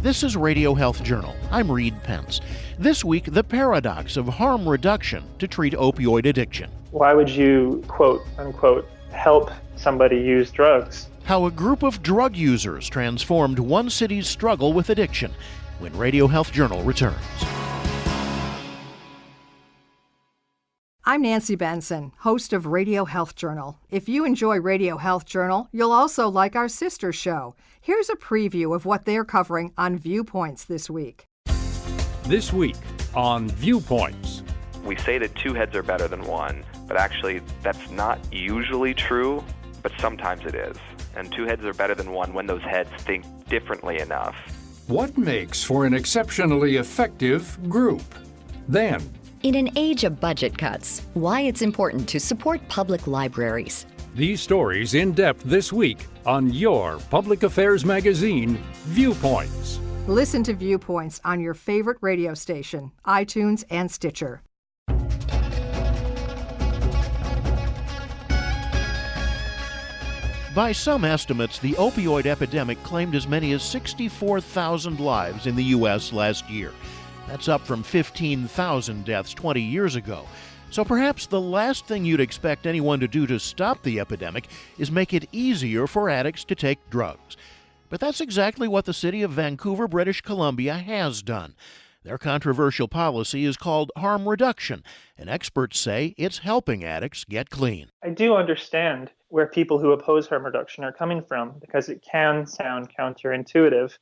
This is Radio Health Journal. I'm Reed Pence. This week, the paradox of harm reduction to treat opioid addiction. Why would you, quote unquote, help somebody use drugs? How a group of drug users transformed one city's struggle with addiction, when Radio Health Journal returns. I'm Nancy Benson, host of Radio Health Journal. If you enjoy Radio Health Journal, you'll also like our sister show. Here's a preview of what they're covering on Viewpoints this week. This week on Viewpoints. We say that two heads are better than one, but actually that's not usually true, but sometimes it is. And two heads are better than one when those heads think differently enough. What makes for an exceptionally effective group? Then, in an age of budget cuts, why it's important to support public libraries. These stories in depth this week on your public affairs magazine, Viewpoints. Listen to Viewpoints on your favorite radio station, iTunes and Stitcher. By some estimates, the opioid epidemic claimed as many as 64,000 lives in the U.S. last year. That's up from 15,000 deaths 20 years ago. So perhaps the last thing you'd expect anyone to do to stop the epidemic is make it easier for addicts to take drugs. But that's exactly what the city of Vancouver, British Columbia has done. Their controversial policy is called harm reduction, and experts say it's helping addicts get clean. I do understand where people who oppose harm reduction are coming from, because it can sound counterintuitive.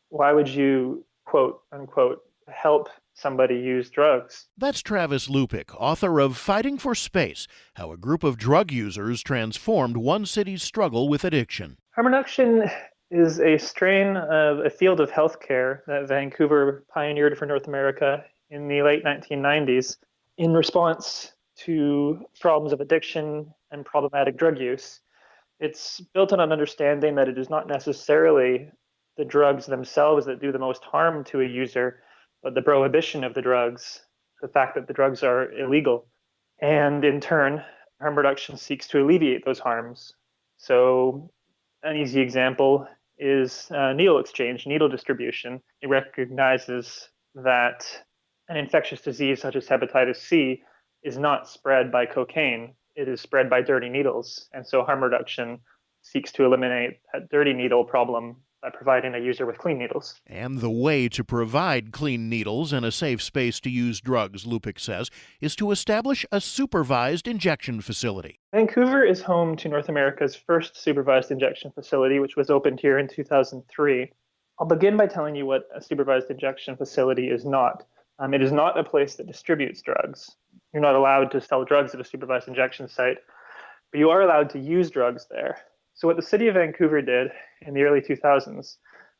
Why would you, quote unquote, help somebody use drugs? That's Travis Lupick, author of Fighting for Space, How a Group of Drug Users Transformed One City's Struggle with Addiction. Harm reduction is a strain of a field of healthcare that Vancouver pioneered for North America in the late 1990s in response to problems of addiction and problematic drug use. It's built on an understanding that it is not necessarily the drugs themselves that do the most harm to a user, but the prohibition of the drugs, the fact that the drugs are illegal. And in turn, harm reduction seeks to alleviate those harms. So an easy example is needle exchange, needle distribution. It recognizes that an infectious disease such as hepatitis C is not spread by cocaine. It is spread by dirty needles. And so harm reduction seeks to eliminate that dirty needle problem by providing a user with clean needles. And the way to provide clean needles and a safe space to use drugs, Lupick says, is to establish a supervised injection facility. Vancouver is home to North America's first supervised injection facility, which was opened here in 2003. I'll begin by telling you what a supervised injection facility is not. It is not a place that distributes drugs. You're not allowed to sell drugs at a supervised injection site, but you are allowed to use drugs there. So what the city of Vancouver did in the early 2000s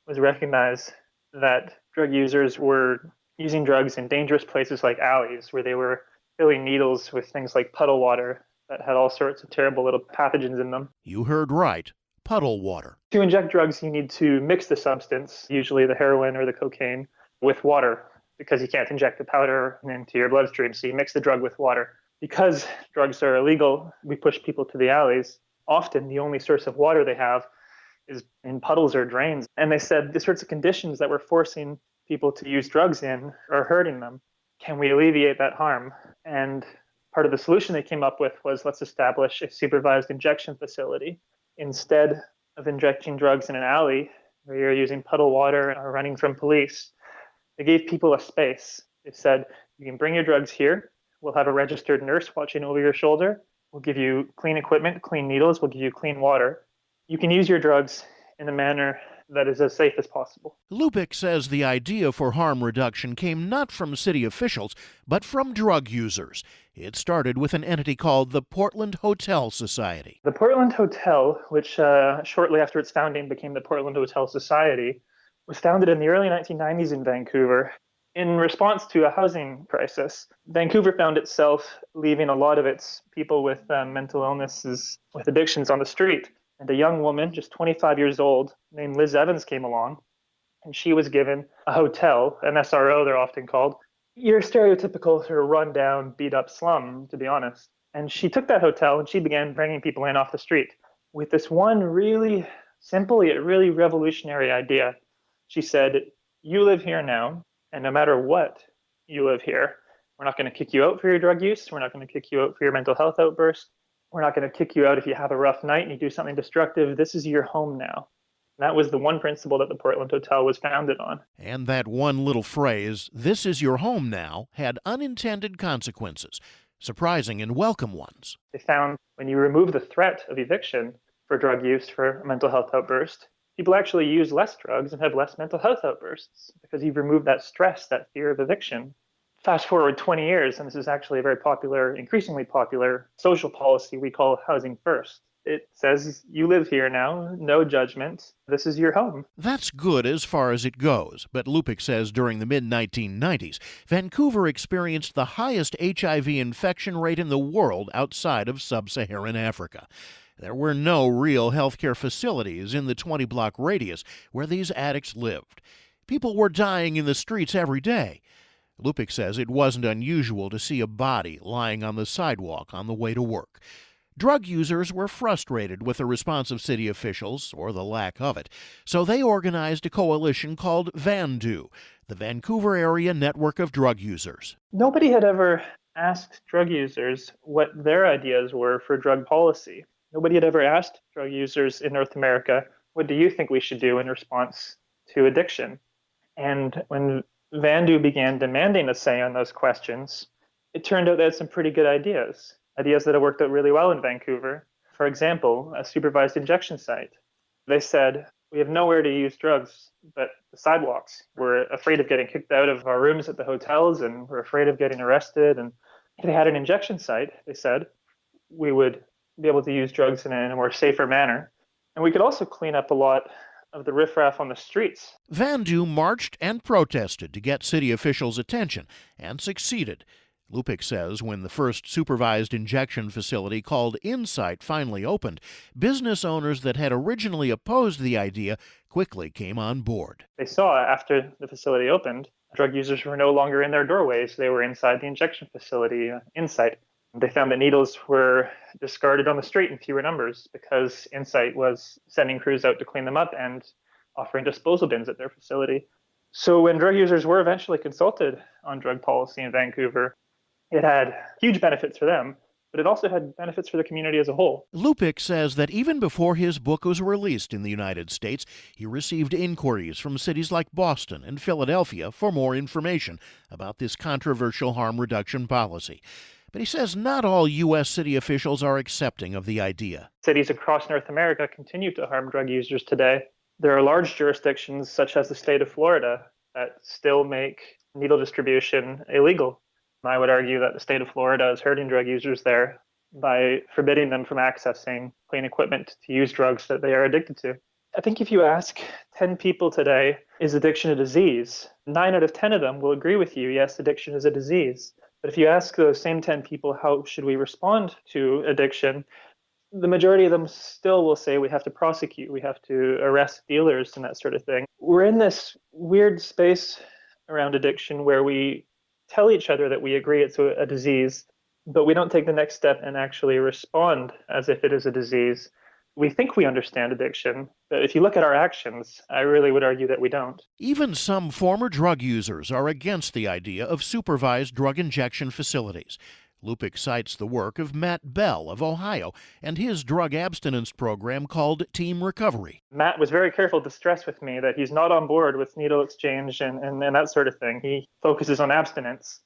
was recognize that drug users were using drugs in dangerous places like alleys, where they were filling needles with things like puddle water that had all sorts of terrible little pathogens in them. You heard right. Puddle water. To inject drugs, you need to mix the substance, usually the heroin or the cocaine, with water, because you can't inject the powder into your bloodstream. So you mix the drug with water. Because drugs are illegal, we push people to the alleys. Often the only source of water they have is in puddles or drains. And they said the sorts of conditions that we're forcing people to use drugs in are hurting them. Can we alleviate that harm? And part of the solution they came up with was, let's establish a supervised injection facility. Instead of injecting drugs in an alley where you're using puddle water or running from police, they gave people a space. They said, you can bring your drugs here. We'll have a registered nurse watching over your shoulder. We'll give you clean equipment, clean needles. We'll give you clean water. You can use your drugs in a manner that is as safe as possible. Lupick says the idea for harm reduction came not from city officials, but from drug users. It started with an entity called the Portland Hotel Society. The Portland Hotel, which shortly after its founding became the Portland Hotel Society, was founded in the early 1990s in Vancouver. In response to a housing crisis, Vancouver found itself leaving a lot of its people with mental illnesses, with addictions on the street. And a young woman, just 25 years old, named Liz Evans came along, and she was given a hotel, an SRO they're often called, your stereotypical sort of run-down, beat-up slum, to be honest. And she took that hotel and she began bringing people in off the street with this one really simple yet really revolutionary idea. She said, you live here now, and no matter what, you live here. We're not going to kick you out for your drug use. We're not going to kick you out for your mental health outburst. We're not going to kick you out if you have a rough night and you do something destructive. This is your home now. And that was the one principle that the Portland Hotel was founded on. And that one little phrase, "this is your home now," had unintended consequences, surprising and welcome ones. They found when you remove the threat of eviction for drug use for a mental health outburst, people actually use less drugs and have less mental health outbursts because you've removed that stress, that fear of eviction. Fast forward 20 years, and this is actually a very popular, increasingly popular social policy we call Housing First. It says you live here now, no judgment, this is your home. That's good as far as it goes, but Lupick says during the mid-1990s, Vancouver experienced the highest HIV infection rate in the world outside of sub-Saharan Africa. There were no real healthcare facilities in the 20-block radius where these addicts lived. People were dying in the streets every day. Lupick says it wasn't unusual to see a body lying on the sidewalk on the way to work. Drug users were frustrated with the response of city officials, or the lack of it, so they organized a coalition called VANDU, the Vancouver Area Network of Drug Users. Nobody had ever asked drug users what their ideas were for drug policy. Nobody had ever asked drug users in North America, what do you think we should do in response to addiction? And when VANDU began demanding a say on those questions, it turned out they had some pretty good ideas that have worked out really well in Vancouver. For example, a supervised injection site. They said, we have nowhere to use drugs but the sidewalks. We're afraid of getting kicked out of our rooms at the hotels, and we're afraid of getting arrested. And if they had an injection site, they said, we would be able to use drugs in a more safer manner. And we could also clean up a lot of the riffraff on the streets. VANDU marched and protested to get city officials' attention, and succeeded. Lupick says when the first supervised injection facility called Insight finally opened, business owners that had originally opposed the idea quickly came on board. They saw after the facility opened, drug users were no longer in their doorways. They were inside the injection facility, Insight. They found that needles were discarded on the street in fewer numbers because Insight was sending crews out to clean them up and offering disposal bins at their facility. So when drug users were eventually consulted on drug policy in Vancouver, it had huge benefits for them, but it also had benefits for the community as a whole. Lupick says that even before his book was released in the United States, he received inquiries from cities like Boston and Philadelphia for more information about this controversial harm reduction policy. But he says not all U.S. city officials are accepting of the idea. Cities across North America continue to harm drug users today. There are large jurisdictions, such as the state of Florida, that still make needle distribution illegal. I would argue that the state of Florida is hurting drug users there by forbidding them from accessing clean equipment to use drugs that they are addicted to. I think if you ask 10 people today, is addiction a disease? 9 out of 10 of them will agree with you, yes, addiction is a disease. But if you ask those same 10 people, how should we respond to addiction? The majority of them still will say we have to prosecute, we have to arrest dealers and that sort of thing. We're in this weird space around addiction where we tell each other that we agree it's a disease, but we don't take the next step and actually respond as if it is a disease. We think we understand addiction, but if you look at our actions, I really would argue that we don't. Even some former drug users are against the idea of supervised drug injection facilities. Lupick cites the work of Matt Bell of Ohio and his drug abstinence program called Team Recovery. Matt was very careful to stress with me that he's not on board with needle exchange and that sort of thing. He focuses on abstinence.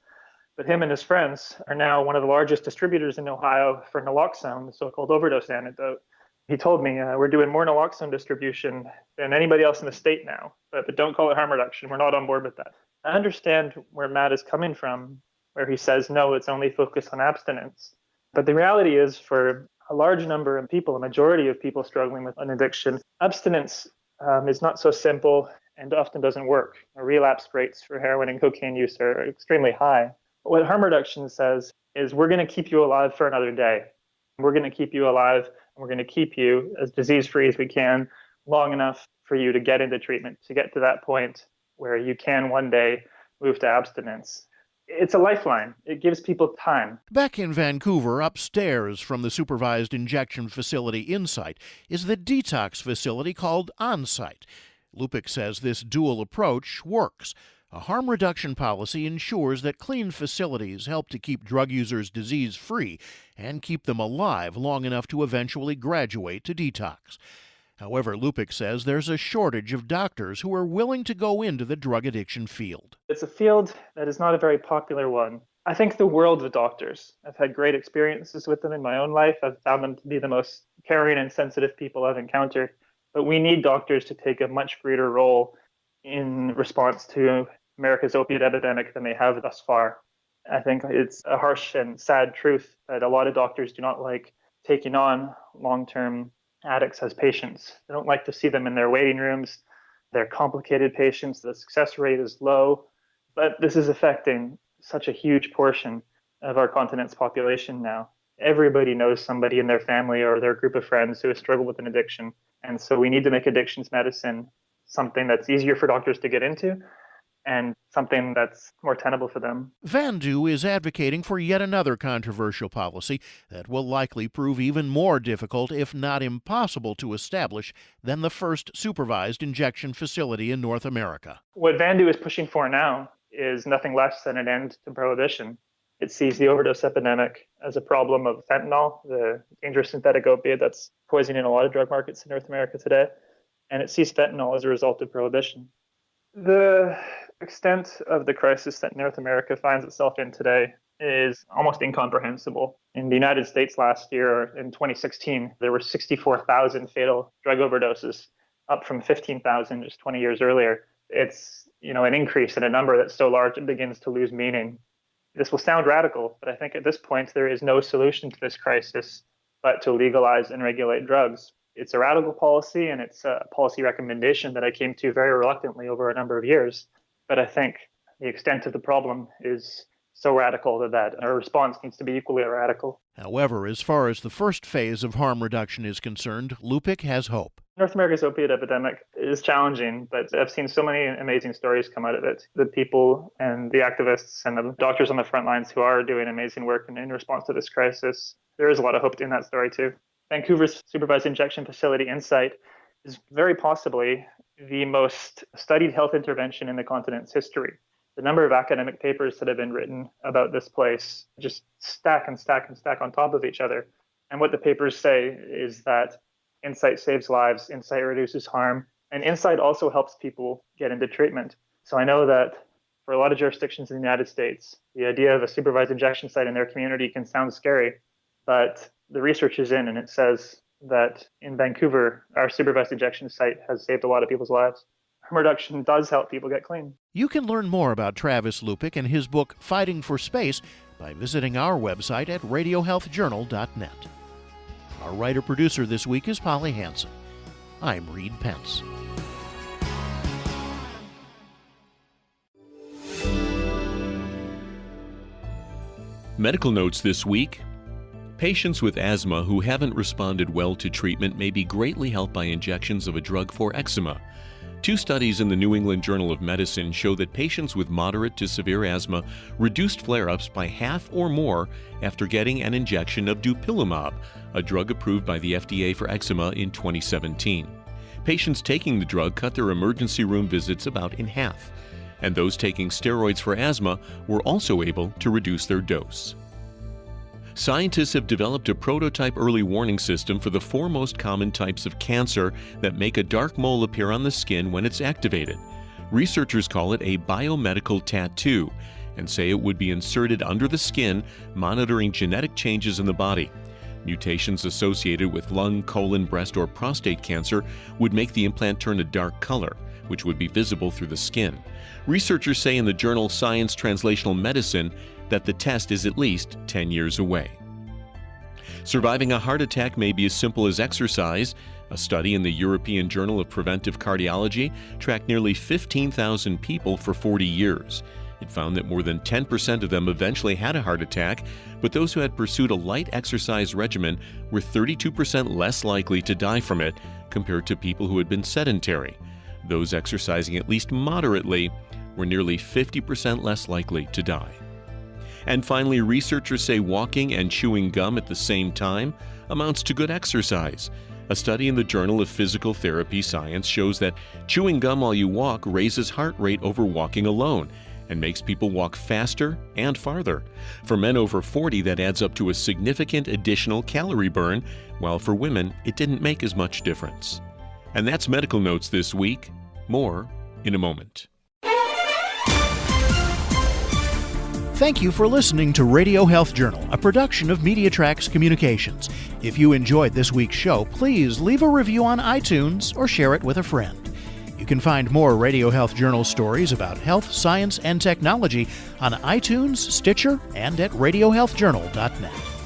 But him and his friends are now one of the largest distributors in Ohio for naloxone, the so-called overdose antidote. He told me, we're doing more naloxone distribution than anybody else in the state now, but don't call it harm reduction. We're not on board with that. I understand where Matt is coming from, where he says, no, it's only focused on abstinence. But the reality is, for a large number of people, a majority of people struggling with an addiction, abstinence is not so simple and often doesn't work. Relapse rates for heroin and cocaine use are extremely high. What harm reduction says is we're going to keep you alive for another day. We're going to keep you alive, and we're going to keep you as disease-free as we can long enough for you to get into treatment, to get to that point where you can one day move to abstinence. It's a lifeline. It gives people time. Back in Vancouver, upstairs from the supervised injection facility Insight, is the detox facility called Onsite. Lupick says this dual approach works. A harm reduction policy ensures that clean facilities help to keep drug users disease-free and keep them alive long enough to eventually graduate to detox. However, Lupick says there's a shortage of doctors who are willing to go into the drug addiction field. It's a field that is not a very popular one. I think the world of doctors. I've had great experiences with them in my own life. I've found them to be the most caring and sensitive people I've encountered. But we need doctors to take a much greater role in response to America's opiate epidemic than they have thus far. I think it's a harsh and sad truth that a lot of doctors do not like taking on long-term addicts as patients. They don't like to see them in their waiting rooms. They're complicated patients. The success rate is low. But this is affecting such a huge portion of our continent's population now. Everybody knows somebody in their family or their group of friends who has struggled with an addiction. And so we need to make addictions medicine something that's easier for doctors to get into and something that's more tenable for them. Vandu is advocating for yet another controversial policy that will likely prove even more difficult, if not impossible, to establish than the first supervised injection facility in North America. What Vandu is pushing for now is nothing less than an end to prohibition. It sees the overdose epidemic as a problem of fentanyl, the dangerous synthetic opiate that's poisoning a lot of drug markets in North America today, and it sees fentanyl as a result of prohibition. The extent of the crisis that North America finds itself in today is almost incomprehensible. In the United States last year, in 2016, there were 64,000 fatal drug overdoses, up from 15,000 just 20 years earlier. It's, an increase in a number that's so large it begins to lose meaning. This will sound radical, but I think at this point there is no solution to this crisis but to legalize and regulate drugs. It's a radical policy, and it's a policy recommendation that I came to very reluctantly over a number of years. But I think the extent of the problem is so radical that our response needs to be equally radical. However, as far as the first phase of harm reduction is concerned, Lupick has hope. North America's opiate epidemic is challenging, but I've seen so many amazing stories come out of it. The people and the activists and the doctors on the front lines who are doing amazing work in response to this crisis. There is a lot of hope in that story too. Vancouver's supervised injection facility, Insight, is very possibly the most studied health intervention in the continent's history. The number of academic papers that have been written about this place just stack and stack and stack on top of each other. And what the papers say is that Insight saves lives, Insight reduces harm, and Insight also helps people get into treatment. So I know that for a lot of jurisdictions in the United States, the idea of a supervised injection site in their community can sound scary, but the research is in, and it says that in Vancouver, our supervised injection site has saved a lot of people's lives. Harm reduction does help people get clean. You can learn more about Travis Lupick and his book, Fighting for Space, by visiting our website at radiohealthjournal.net. Our writer-producer this week is Polly Hansen. I'm Reed Pence. Medical notes this week. Patients with asthma who haven't responded well to treatment may be greatly helped by injections of a drug for eczema. 2 studies in the New England Journal of Medicine show that patients with moderate to severe asthma reduced flare-ups by half or more after getting an injection of dupilumab, a drug approved by the FDA for eczema in 2017. Patients taking the drug cut their emergency room visits about in half, and those taking steroids for asthma were also able to reduce their dose. Scientists have developed a prototype early warning system for the 4 most common types of cancer that make a dark mole appear on the skin when it's activated. Researchers call it a biomedical tattoo and say it would be inserted under the skin, monitoring genetic changes in the body. Mutations associated with lung, colon, breast, or prostate cancer would make the implant turn a dark color, which would be visible through the skin. Researchers say in the journal Science Translational Medicine that the test is at least 10 years away. Surviving a heart attack may be as simple as exercise. A study in the European Journal of Preventive Cardiology tracked nearly 15,000 people for 40 years. It found that more than 10% of them eventually had a heart attack, but those who had pursued a light exercise regimen were 32% less likely to die from it compared to people who had been sedentary. Those exercising at least moderately were nearly 50% less likely to die. And finally, researchers say walking and chewing gum at the same time amounts to good exercise. A study in the Journal of Physical Therapy Science shows that chewing gum while you walk raises heart rate over walking alone and makes people walk faster and farther. For men over 40, that adds up to a significant additional calorie burn, while for women, it didn't make as much difference. And that's Medical Notes this week. More in a moment. Thank you for listening to Radio Health Journal, a production of MediaTrax Communications. If you enjoyed this week's show, please leave a review on iTunes or share it with a friend. You can find more Radio Health Journal stories about health, science, and technology on iTunes, Stitcher, and at radiohealthjournal.net.